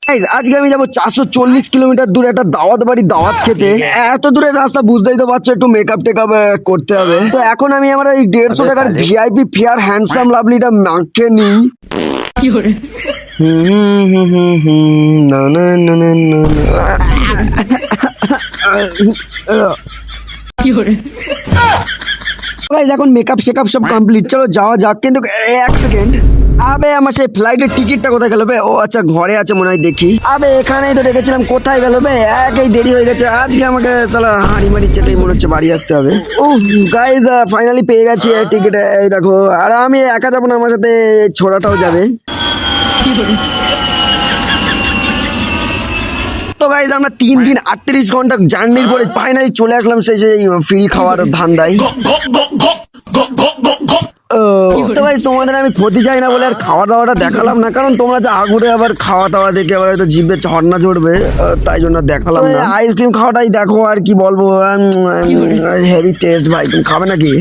আজকে আমি যাবো 440 কিলোমিটার দূরে একটা দাওয়াত বাড়ি দাওয়াত খেতে। এত দূরের রাস্তা বুঝতেই তো পারছো, একটু মেকআপ টেকআপ করতে হবে। তো এখন আমি আমার এই 150 টাকার ভিআইপি ফেয়ার হ্যান্ডসাম লাভলিটা মাখতে নিই। না না না না এখন মেকআপ শেকআপ সব কমপ্লিট, চলো যাওয়া যাক। কিন্তু এক সেকেন্ড, আবে আমার সেই ফ্লাইটের টিকিটটা কোথায় গেল বে? ও আচ্ছা ঘরে আছে মনে হয়, দেখি। আবে এখানেই তো রেখেছিলাম, কোথায় গেল বে? একই দেরি হয়ে গেছে আজকে, আমাকে সালা হাঁড়ি মারি চেটেই মনে হচ্ছে বাড়ি আসতে হবে। ও গাইজ ফাইনালি পেয়ে গেছি টিকিট, এই দেখো। আর আমি একা যাবো না, আমার সাথে ছোড়াটাও যাবে। তো গাইজ আমরা 3 দিন 38 ঘন্টা জার্নির পরে ফাইনালি চলে আসলাম সেই ফ্রি খাওয়ার ধান্দায়। তো ভাই তোমাদের আমি ক্ষতি চাই না বলে আর খাওয়া দাওয়াটা দেখালাম না, কারণ তোমরা যা আগুরে আবার খাওয়া দাওয়া দেখে আবার হয়তো জিভে ঝর্ণা ঝরবে, তাই জন্য দেখালাম না। আইসক্রিম খাওয়াটাই দেখো, আর কি বলবো, হেভি টেস্ট ভাই। তুমি খাবে নাকি?